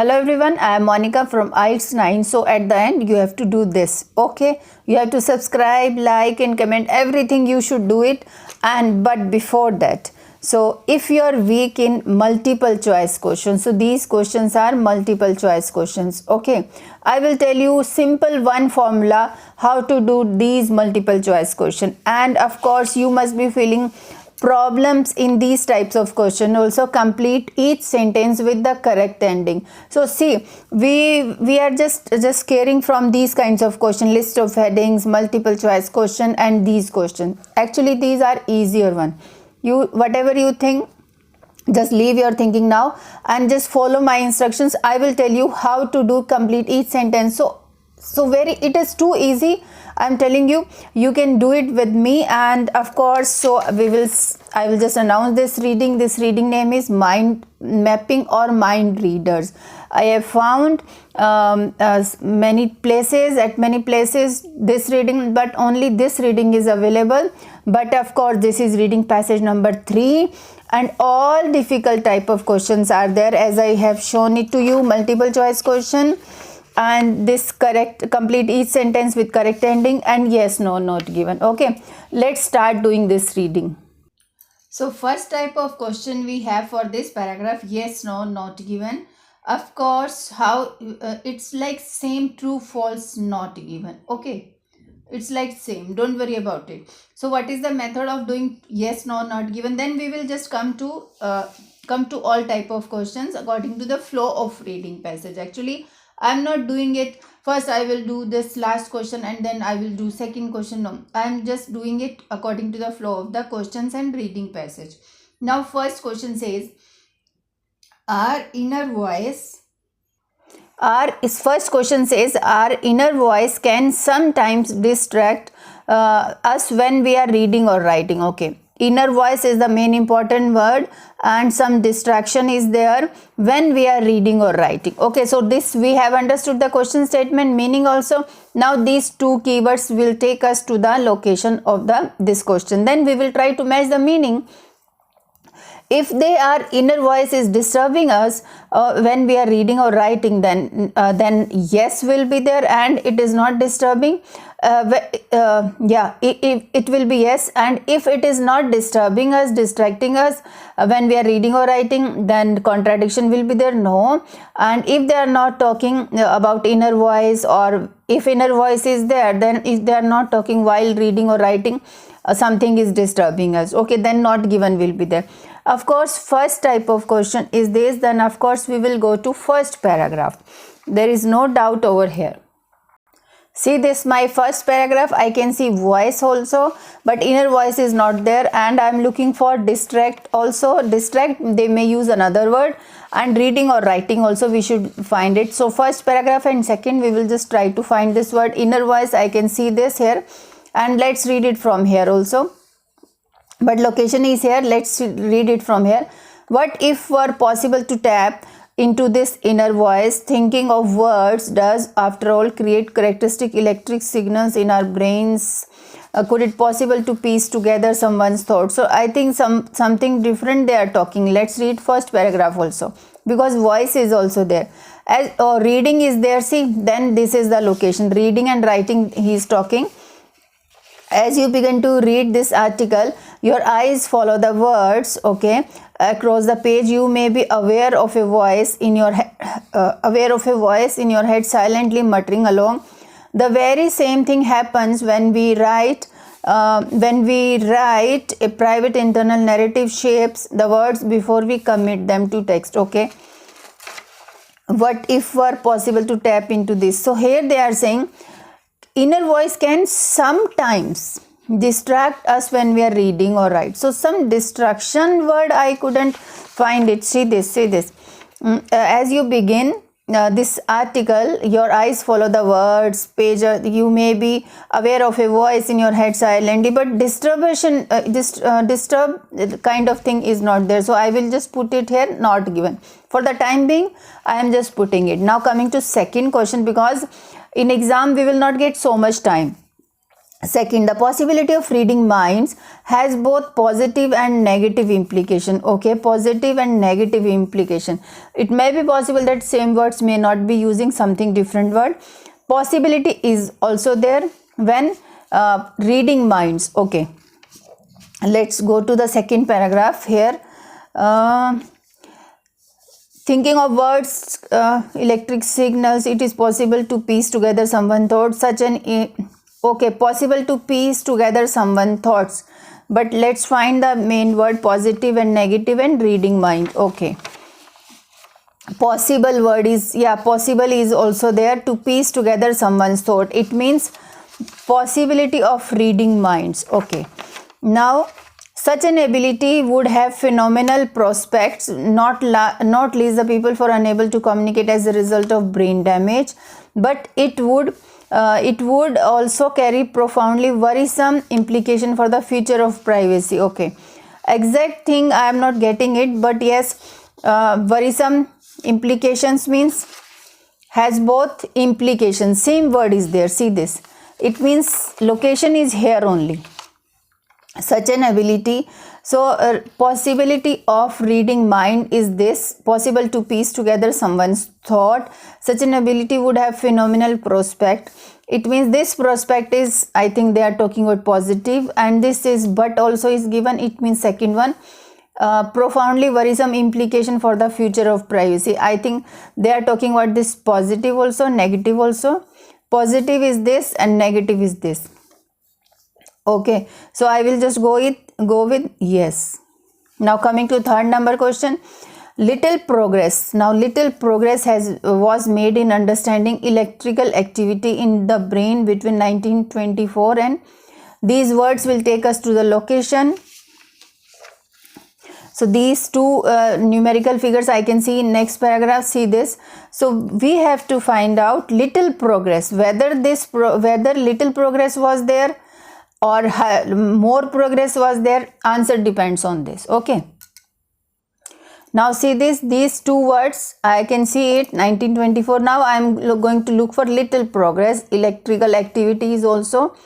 Hello everyone, I am Monica from ielts 9. So at the end you have to do this, okay? You have to subscribe, like and comment, everything you should do it. But before that, so if you are weak in multiple choice questions, so these questions are multiple choice questions, okay? I will tell you simple one formula how to do these multiple choice questions, and of course you must be feeling problems in these types of question. Also complete each sentence with the correct ending. So see, we are just caring from these kinds of question, list of headings, multiple choice question, and these questions. Actually these are easier one. You whatever you think, just leave your thinking now and just follow my instructions. I will tell you how to do complete each sentence. So very, it is too easy. I'm telling you, you can do it with me. And of course, so I will just announce this reading. This reading name is Mind Mapping or Mind Readers. I have found many places this reading, but only this reading is available. But of course this is reading passage number 3, and all difficult type of questions are there, as I have shown it to you. Multiple choice question, and this complete each sentence with correct ending, and yes no not given. Okay, let's start doing this reading. So first type of question we have for this paragraph, yes no not given. Of course, how it's like same true false not given. Okay, it's like same, don't worry about it. So what is the method of doing yes no not given? Then we will just come to all type of questions according to the flow of reading passage. Actually I'm not doing it first, I will do this last question and then I will do second question. No, I'm just doing it according to the flow of the questions and reading passage. Now first question says, our inner voice can sometimes distract us when we are reading or writing. Okay, inner voice is the main important word, and some distraction is there when we are reading or writing. Okay, so this we have understood the question statement, meaning also. Now these two keywords will take us to the location of this question. Then we will try to match the meaning. If they are inner voice is disturbing us when we are reading or writing, then yes will be there, and it is not disturbing. It will be yes. And if it is not disturbing us, distracting us when we are reading or writing, then contradiction will be there, no. And if they are not talking about inner voice, or if inner voice is there, then if they are not talking while reading or writing, something is disturbing us. Okay, then not given will be there. Of course, first type of question is this, then of course we will go to first paragraph. There is no doubt over here. See this, my first paragraph, I can see voice also, but inner voice is not there, and I am looking for distract also. Distract, they may use another word, and reading or writing also we should find it. So first paragraph and second we will just try to find this word inner voice. I can see this here, and let's read it from here also. But location is here, let's read it from here. What if were possible to tap into this inner voice? Thinking of words does after all create characteristic electric signals in our brains. Could it possible to piece together someone's thoughts? So I think something different they are talking. Let's read first paragraph also, because voice is also there. As reading is there, see, then this is the location. Reading and writing he is talking. As you begin to read this article, your eyes follow the words, okay, across the page. You may be aware of a voice in your head, silently muttering along. The very same thing happens when we write. A private internal narrative shapes the words before we commit them to text. Okay, what if were possible to tap into this? So here they are saying inner voice can sometimes distract us when we are reading or write. So some distraction word I couldn't find it. See this. As you begin this article, your eyes follow the words page. You may be aware of a voice in your head silently, but disturb kind of thing is not there. So I will just put it here, not given. For the time being, I am just putting it. Now coming to second question, because in exam we will not get so much time. Second, the possibility of reading minds has both positive and negative implication. Okay, positive and negative implication. It may be possible that same words may not be using something different word. Possibility is also there when reading minds. Okay, let's go to the second paragraph here. Thinking of words, electric signals, it is possible to piece together someone's thoughts. Okay, possible to piece together someone's thoughts. But let's find the main word, positive and negative and reading mind. Okay. Possible word is, yeah, possible is also there, to piece together someone's thought. It means possibility of reading minds. Okay. Now, such an ability would have phenomenal prospects, not least the people for unable to communicate as a result of brain damage, but it would also carry profoundly worrisome implication for the future of privacy. Okay, exact thing I am not getting it, but yes, worrisome implications means has both implications. Same word is there. See this. It means location is here only. Such an ability. So possibility of reading mind is this, possible to piece together someone's thought. Such an ability would have phenomenal prospect. It means this prospect is, I think they are talking about positive, and this is but also is given. It means second one, profoundly worrisome implication for the future of privacy. I think they are talking about this positive also, negative also. Positive is this and negative is this. Okay, so I will just go with yes. Now coming to third number question, little progress. Now little progress was made in understanding electrical activity in the brain between 1924 and these words will take us to the location. So these two numerical figures I can see in next paragraph. See this. So we have to find out little progress, whether little progress was there or more progress was there. Answer depends on this. Okay. Now see this, these two words I can see it 1924. Now I am going to look for little progress. Electrical activity is also.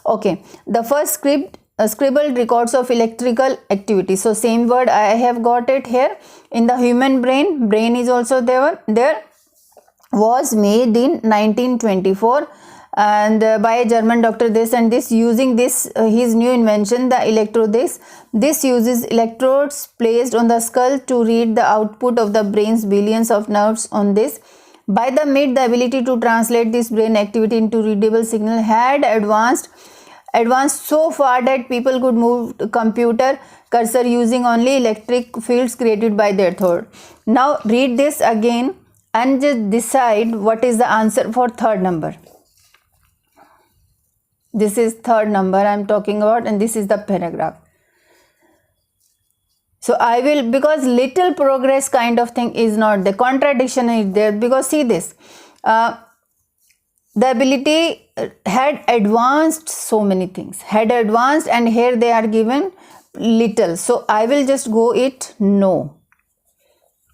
Okay. The first scribbled records of electrical activity. So same word I have got it here. In the human brain, brain is also there was made in 1924 and by a German doctor this and this, using this his new invention, the electrode. This uses electrodes placed on the skull to read the output of the brain's billions of nerves on this. By the mid, the ability to translate this brain activity into readable signal had advanced so far that people could move computer cursor using only electric fields created by their thought. Now read this again and just decide what is the answer for third number. This is third number I am talking about and this is the paragraph. So I will, because little progress kind of thing is not, the contradiction is there, because see this, the ability had advanced so many things, had advanced, and here they are given little. So I will just go it no.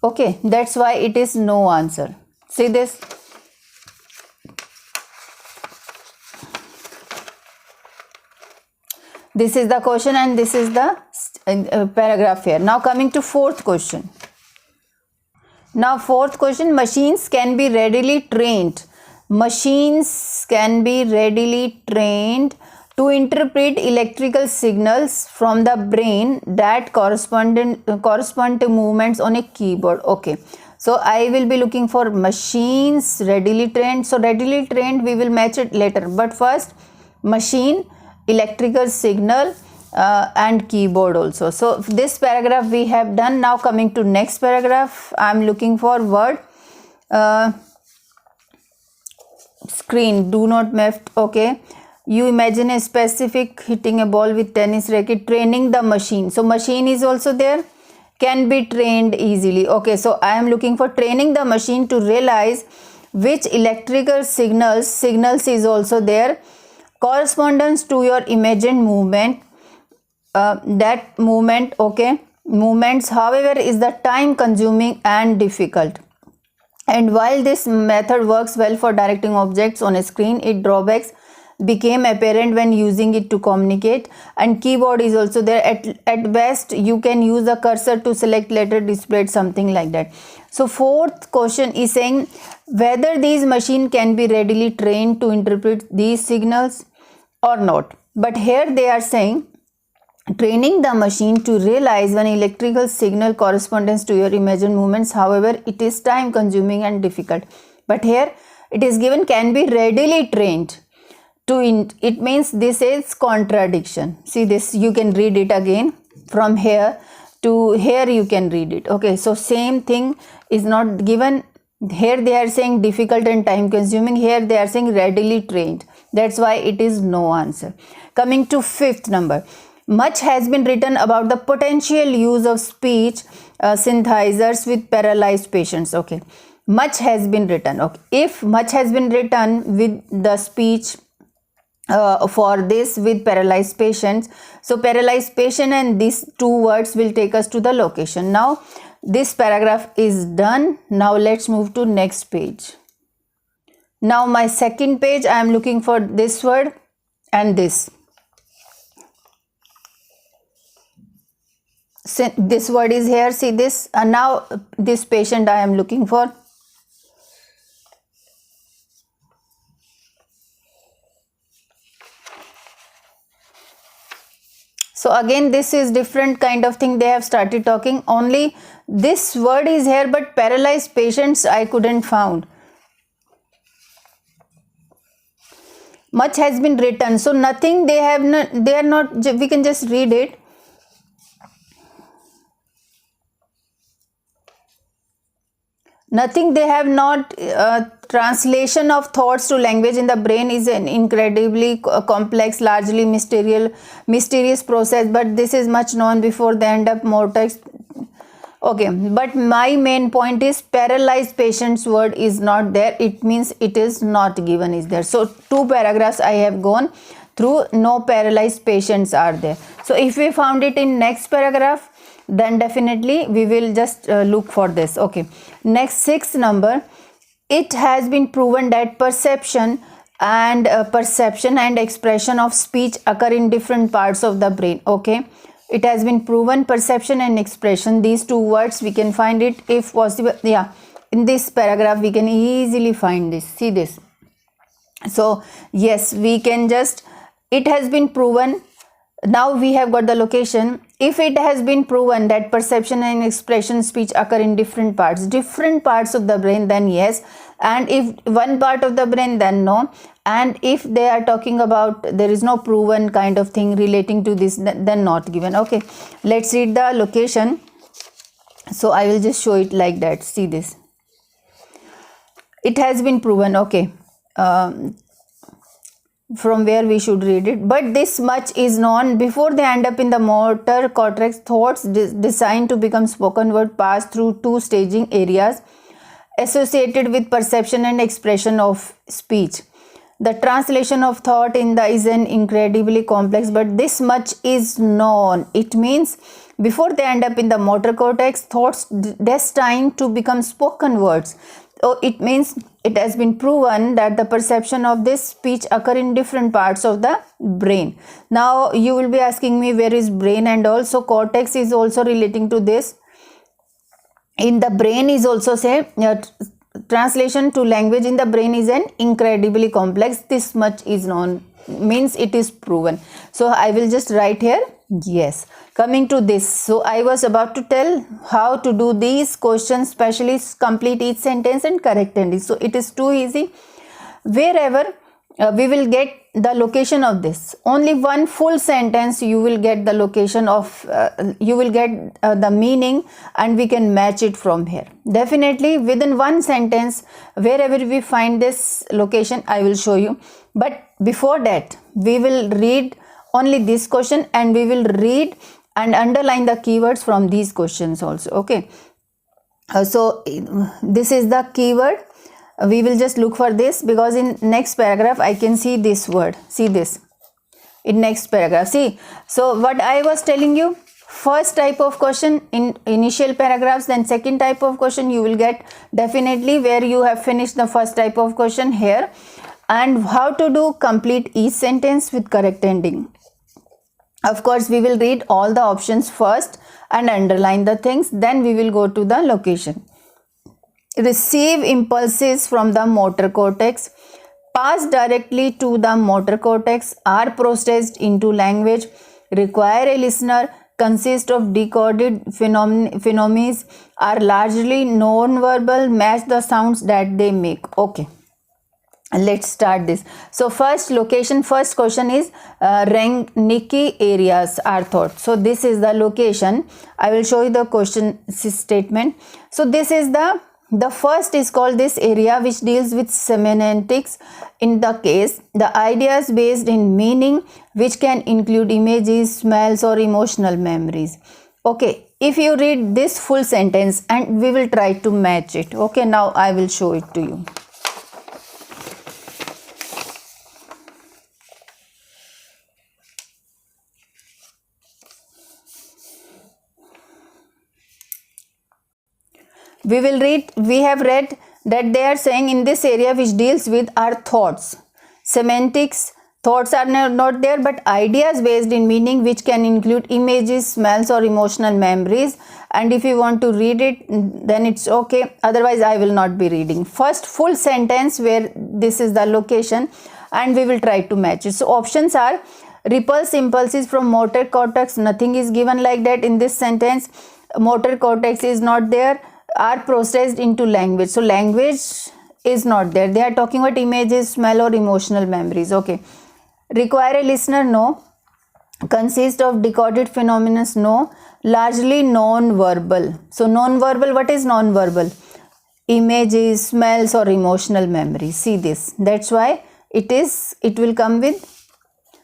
Okay, that's why it is no answer. See this. This is the question and this is the paragraph here. Now coming to fourth question. Now fourth question, machines can be readily trained. Machines can be readily trained to interpret electrical signals from the brain that correspond to movements on a keyboard. Okay. So I will be looking for machines readily trained. So readily trained we will match it later. But first machine, electrical signal and keyboard also. So this paragraph we have done. Now coming to next paragraph, I am looking for word screen. Do not left. Okay. You imagine a specific hitting a ball with tennis racket, training the machine. So machine is also there, can be trained easily. Okay. So I am looking for training the machine to realize which electrical signals is also there. Correspondence to your imagined movement, that movement. Okay, movements however is the time consuming and difficult, and while this method works well for directing objects on a screen, its drawbacks became apparent when using it to communicate. And keyboard is also there. At best you can use the cursor to select letter displayed, something like that. So fourth question is saying whether these machine can be readily trained to interpret these signals or not. But here they are saying training the machine to realize an electrical signal corresponds to your imagined movements. However, it is time consuming and difficult. But here it is given can be readily trained to it means this is contradiction. See this, you can read it again from here to here, you can read it. Okay, so same thing is not given. Here they are saying difficult and time consuming, here they are saying readily trained. That's why it is no answer. Coming to fifth number, much has been written about the potential use of speech synthesizers with paralyzed patients. Okay, much has been written. Okay, if much has been written with the speech for this with paralyzed patients, so paralyzed patient and these two words will take us to the location. Now this paragraph is done. Now let's move to next page. Now my second page, I am looking for this word and this. So this word is here, see this, and now this patient I am looking for. So again this is different kind of thing they have started talking. Only this word is here, but paralyzed patients I couldn't found. Much has been written, so nothing they have not, they are not, we can just read it. Nothing they have not. Translation of thoughts to language in the brain is an incredibly complex, largely mysterious process, but this is much known before they end up more text. Okay, but my main point is paralyzed patient's word is not there. It means it is not given is there. So two paragraphs I have gone through, no paralyzed patients are there. So if we found it in next paragraph, then definitely we will just look for this. Okay, next sixth number, it has been proven that perception and expression of speech occur in different parts of the brain. Okay, it has been proven perception and expression, these two words we can find it if possible. Yeah, in this paragraph we can easily find this. See this. So yes, we can just, it has been proven. Now we have got the location. If it has been proven that perception and expression speech occur in different parts of the brain, then yes. And if one part of the brain, then no. And if they are talking about there is no proven kind of thing relating to this, then not given. Okay, let's read the location. So I will just show it like that. See this. It has been proven. Okay. From where we should read it, but this much is known before they end up in the motor cortex. Thoughts designed to become spoken word pass through two staging areas associated with perception and expression of speech. The translation of thought in the is an incredibly complex, but this much is known. It means before they end up in the motor cortex, thoughts destined to become spoken words. So it means it has been proven that the perception of this speech occur in different parts of the brain. Now you will be asking me where is brain and also cortex is also relating to this. In the brain is also say translation to language in the brain is an incredibly complex. This much is known means it is proven. So I will just write here yes. Coming to this, so I was about to tell how to do these questions, especially complete each sentence and correct ending. So it is too easy. Wherever we will get the location of this, only one full sentence you will get the location of, you will get the meaning, and we can match it from here. Definitely within one sentence, wherever we find this location, I will show you. But before that, we will read only this question and we will read and underline the keywords from these questions also. Okay, so this is the keyword. We will just look for this because in next paragraph I can see this word. See this in next paragraph. See, so what I was telling you, first type of question in initial paragraphs, then second type of question you will get definitely where you have finished the first type of question here, And how to do complete each sentence with correct ending. Of course, we will read all the options first and underline the things, then we will go to the location. Receive impulses from the motor cortex, pass directly to the motor cortex, are processed into language, require a listener, consist of decoded phenomena, are largely non-verbal, match the sounds that they make. Okay, let's start this. So first location, first question is Rangnicki areas are thought. So this is the location. I will show you the question statement. So this is the first is called this area which deals with semantics. In the case, the ideas based in meaning which can include images, smells or emotional memories. Okay, if you read this full sentence and we will try to match it. Okay, now I will show it to you. We have read that they are saying in this area which deals with our thoughts. Semantics, thoughts are not there, but ideas based in meaning which can include images, smells or emotional memories. And if you want to read it, then it's okay. Otherwise, I will not be reading. First full sentence where this is the location and we will try to match it. So options are repulse impulses from motor cortex. Nothing is given like that in this sentence. Motor cortex is not there. Are processed into language. So language is not there. They are talking about images, smell or emotional memories. Okay. Require a listener? No. Consist of decoded phenomena? No. Largely non-verbal. So non-verbal, what is non-verbal? Images, smells or emotional memories. See this. That's why it will come with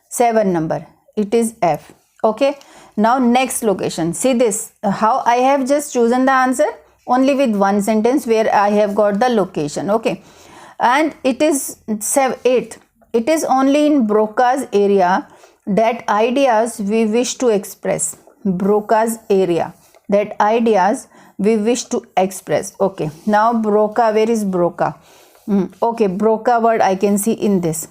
7 number. It is F. Okay. Now next location. See this. How I have just chosen the answer? Only with one sentence where I have got the location. Okay, and it is 8. It is only in Broca's area that ideas we wish to express. Broca's area, that ideas we wish to express. Okay, now Broca, where is Broca? Okay, Broca word I can see in this.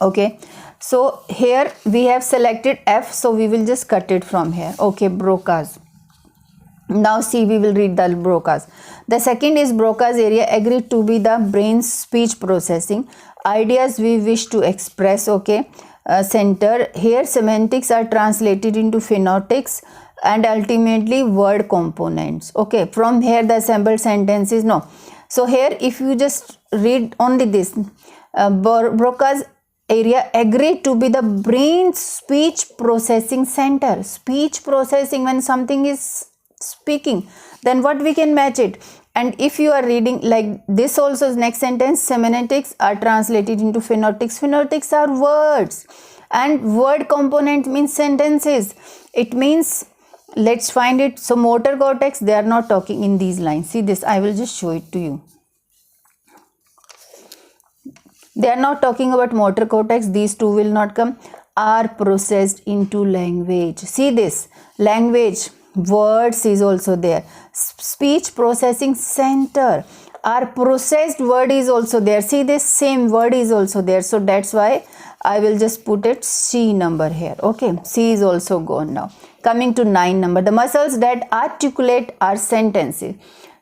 Okay, so here we have selected F, so we will just cut it from here. Okay, Broca's. Now see, we will read the Broca's. The second is Broca's area agreed to be the brain's speech processing. Ideas we wish to express. Okay, center. Here semantics are translated into phonetics and ultimately word components. Okay, from here the assembled sentences. No. So here if you just read only this, Broca's area agreed to be the brain's speech processing center. Speech processing, when something is speaking, then what we can match it. And if you are reading like this also, next sentence, semantics are translated into phonetics. Phonetics are words and word component means sentences. It means, let's find it. So motor cortex, they are not talking in these lines. See this, I will just show it to you. They are not talking about motor cortex. These two will not come. Are processed into language. See this, language, words is also there. Speech processing center, our processed word is also there. See this, same word is also there. So that's why I will just put it C number here. Okay, C is also gone now. Coming to 9 number, the muscles that articulate our sentences.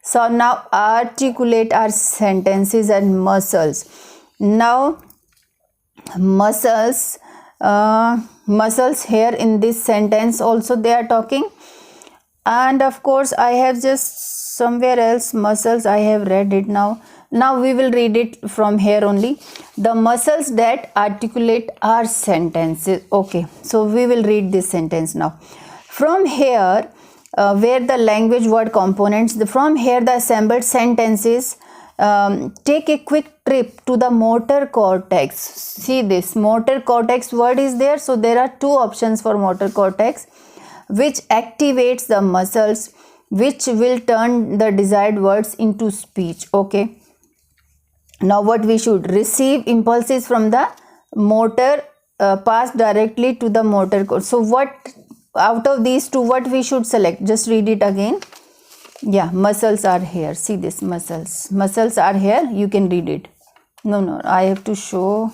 So now articulate our sentences and muscles. Now muscles, muscles here in this sentence also they are talking. And of course I have just somewhere else muscles, I have read it now. Now we will read it from here only. The muscles that articulate our sentences. Okay, so we will read this sentence now. From here, where the language word components, from here the assembled sentences take a quick trip to the motor cortex. See this, motor cortex word is there. So there are two options for motor cortex, which activates the muscles which will turn the desired words into speech. Okay, now what we should receive impulses from the motor, pass directly to the motor cortex. So what out of these two, what we should select? Just read it again. Yeah, muscles are here. See this, muscles are here. You can read it. No, I have to show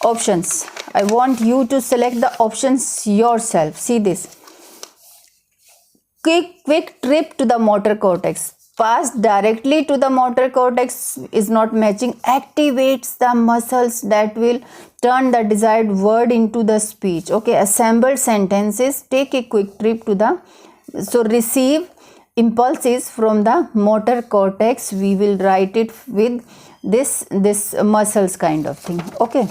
options. I want you to select the options yourself. See this. Quick trip to the motor cortex. Pass directly to the motor cortex is not matching. Activates the muscles that will turn the desired word into the speech. Okay, assembled sentences. Take a quick trip to the, so receive impulses from the motor cortex. We will write it with this muscles kind of thing. Okay,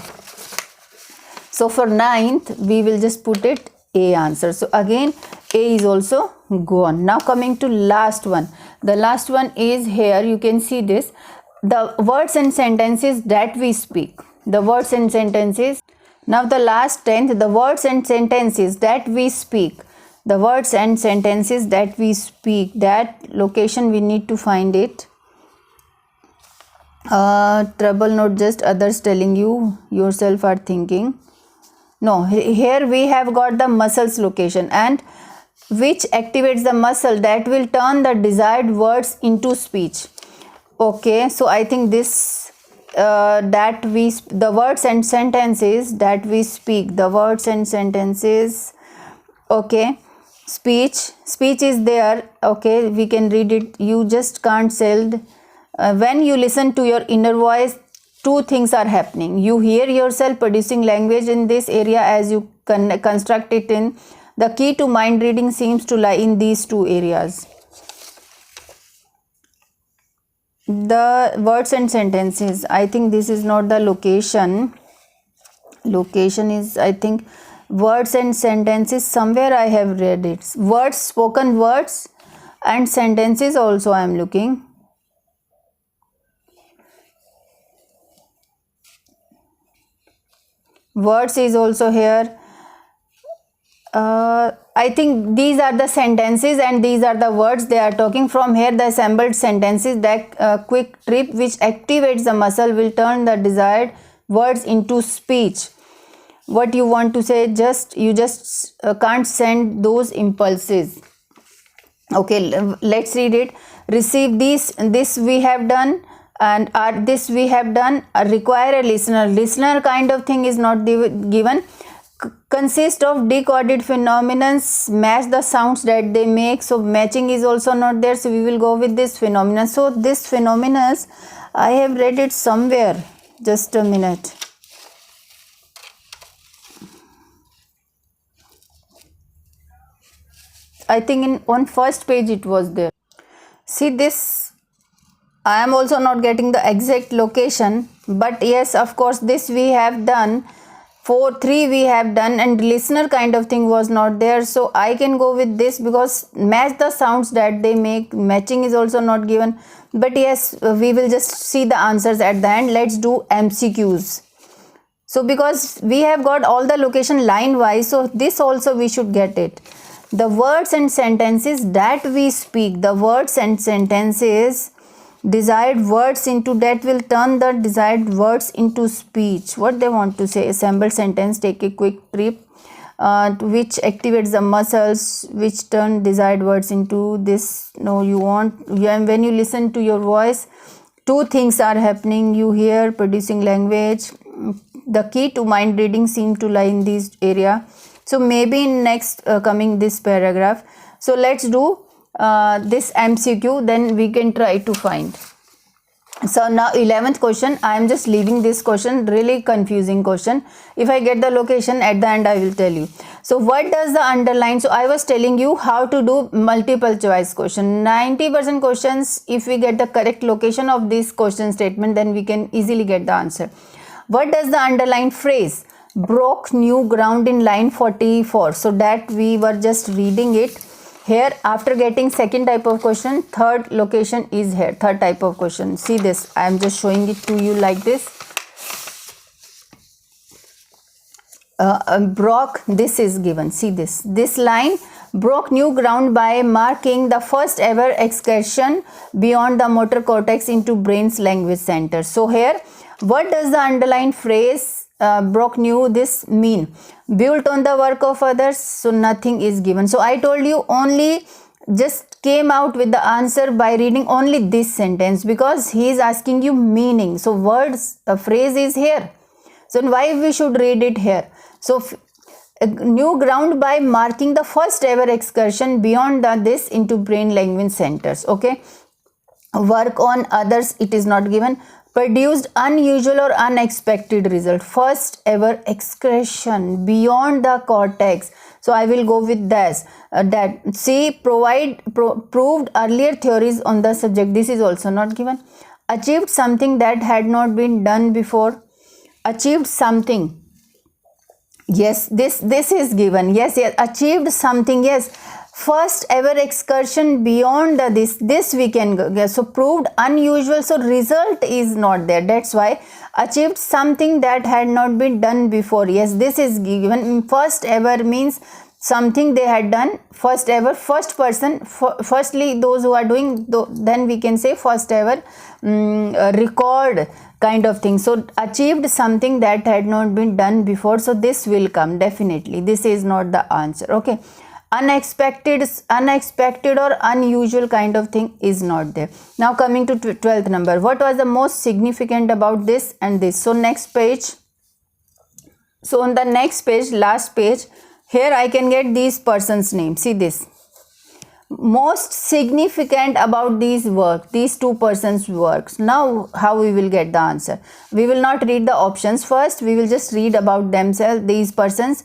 so for 9th we will just put it A answer. So again A is also gone. Now coming to last one. The last one is here. You can see this. The words and sentences that we speak. The words and sentences. Now the last 10th. The words and sentences that we speak. The words and sentences that we speak. That location we need to find it. Trouble not just others telling you. Yourself are thinking. No, here we have got the muscles location, and which activates the muscle that will turn the desired words into speech. Okay, so I think this the words and sentences that we speak, the words and sentences. Okay, speech is there. Okay, we can read it. You just can't sell. When you listen to your inner voice, two things are happening. You hear yourself producing language in this area as you construct it in. The key to mind reading seems to lie in these two areas. The words and sentences. I think this is not the location. Location is, I think, words and sentences. Somewhere I have read it. Words, spoken words and sentences also I am looking. Words is also here. I think these are the sentences and these are the words they are talking from here. The assembled sentences, that quick trip which activates the muscle will turn the desired words into speech. What you want to say, you just can't send those impulses. Okay, let's read it. Receive this we have done, and this we have done. Require a listener kind of thing is not given. Consist of decoded phenomena, match the sounds that they make. So matching is also not there, so we will go with this phenomenon. So this phenomena, I have read it somewhere. Just a minute. I think on first page it was there. See this, I am also not getting the exact location, but yes, of course this we have done. 3 we have done, and listener kind of thing was not there, so I can go with this because match the sounds that they make. Matching is also not given, but yes, we will just see the answers at the end. Let's do MCQs. So because we have got all the location line wise, so this also we should get it. The words and sentences that we speak, the words and sentences, desired words into, that will turn the desired words into speech. What they want to say? Assemble sentence, take a quick trip, which activates the muscles which turn desired words into this. No, when you listen to your voice, two things are happening. You hear producing language. The key to mind reading seem to lie in this area. So maybe in next coming this paragraph. So let's do this MCQ, then we can try to find. So now 11th question, I am just leaving this question, really confusing question. If I get the location at the end, I will tell you. So what does the underline? So I was telling you how to do multiple choice question. 90% questions, if we get the correct location of this question statement, then we can easily get the answer. What does the underlined phrase? Broke new ground in line 44. So that we were just reading it. Here, after getting second type of question, third location is here. Third type of question. See this. I am just showing it to you like this. Broke, this is given. See this. This line, broke new ground by marking the first ever excursion beyond the motor cortex into brain's language center. So here, what does the underlined phrase broke new this mean? Built on the work of others. So nothing is given. So I told you only just came out with the answer by reading only this sentence, because he is asking you meaning. So words, a phrase is here. So why we should read it here? So new ground by marking the first ever excursion beyond this into brain language centers. Okay. Work on others, it is not given. Produced unusual or unexpected result. First ever excursion beyond the cortex. So I will go with this. That C, proved earlier theories on the subject. This is also not given. Achieved something that had not been done before. Achieved something. Yes, this is given. Yes, achieved something. Yes, first ever excursion beyond this we can go. So proved unusual, so result is not there, that's why. Achieved something that had not been done before. Yes, this is given. First ever means something they had done. First ever, first person, firstly those who are doing, then we can say first ever record kind of thing. So achieved something that had not been done before, so this will come definitely. This is not the answer. Okay. Unexpected or unusual kind of thing is not there. Now coming to 12th number, what was the most significant about this and this? So next page, so on the next page, last page, here I can get these persons' name. See this. Most significant about these two persons' works. Now how we will get the answer? We will not read the options first, we will just read about themselves. These persons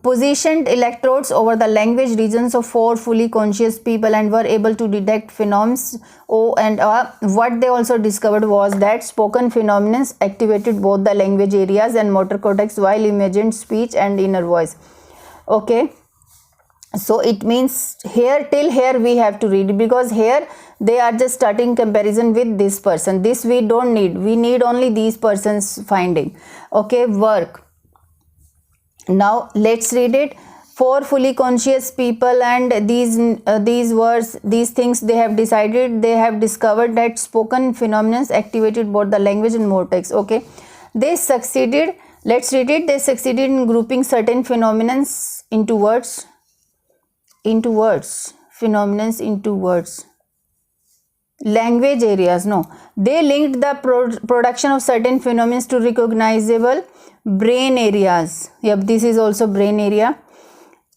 positioned electrodes over the language regions of 4 fully conscious people and were able to detect phenomena O and A. What they also discovered was that spoken phenomena activated both the language areas and motor cortex, while imagined speech and inner voice. Okay. So it means here, till here we have to read, because here they are just starting comparison with this person. This we don't need, we need only these persons finding. Okay, work. Now let's read it. 4 fully conscious people, and these words, these things they have decided, they have discovered that spoken phenomena activated both the language and motor cortex. Okay, they succeeded, let's read it. They succeeded in grouping certain phenomena into words. Phenomena into words. Language areas, no. They linked the production of certain phenomena to recognizable brain areas. Yep, this is also brain area.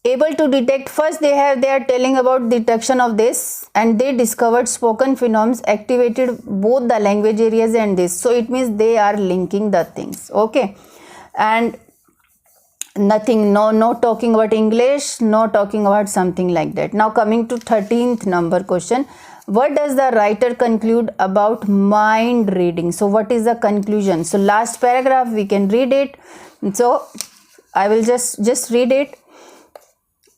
Able to detect, first they are telling about detection of this, and they discovered spoken phenomena activated both the language areas and this. So it means they are linking the things. Okay, and nothing, no talking about English, no talking about something like that. Now coming to 13th number question, what does the writer conclude about mind reading? So what is the conclusion? So last paragraph we can read it, so I will just read it.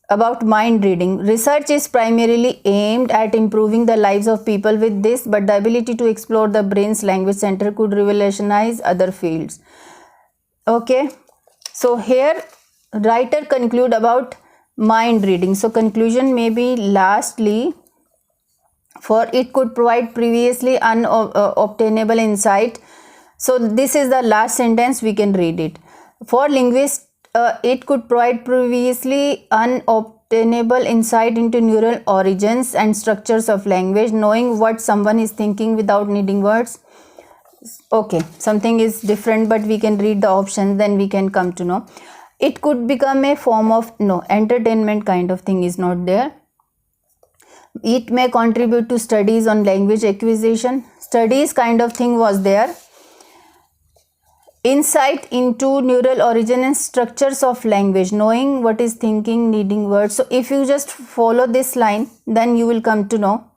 About mind reading, research is primarily aimed at improving the lives of people with this, but the ability to explore the brain's language center could revolutionize other fields. Okay. So here writer conclude about mind reading. So conclusion may be lastly, for it could provide previously unobtainable insight. So this is the last sentence, we can read it. For linguists, it could provide previously unobtainable insight into neural origins and structures of language, knowing what someone is thinking without needing words. Okay, something is different, but we can read the options, then we can come to know. It could become a form of, no, entertainment kind of thing is not there. It may contribute to studies on language acquisition. Studies kind of thing was there. Insight into neural origin and structures of language, knowing what is thinking, needing words. So if you just follow this line, then you will come to know.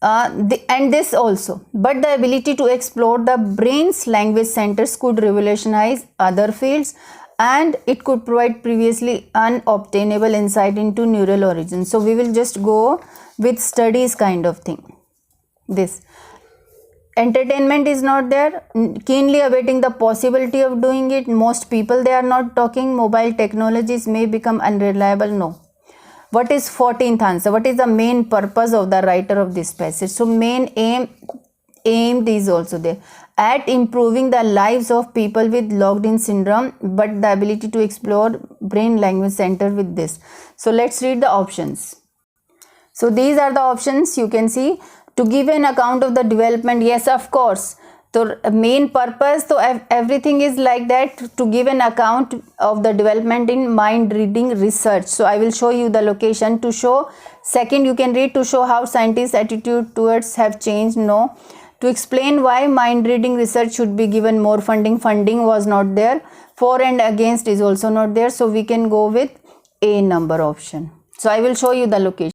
And this also, but the ability to explore the brain's language centers could revolutionize other fields, and it could provide previously unobtainable insight into neural origins. So we will just go with studies kind of thing. This entertainment is not there, keenly awaiting the possibility of doing it. Most people, they are not talking. Mobile technologies may become unreliable. No. What is 14th answer? What is the main purpose of the writer of this passage? So main aim aimed is also there at improving the lives of people with locked in syndrome, but the ability to explore brain language center with this. So let's read the options. So these are the options you can see. To give an account of the development, yes, of course. So main purpose, so everything is like that, to give an account of the development in mind reading research. So I will show you the location to show. Second, you can read to show how scientists' attitude towards have changed. No. To explain why mind reading research should be given more funding. Funding was not there. For and against is also not there. So we can go with A number option. So I will show you the location.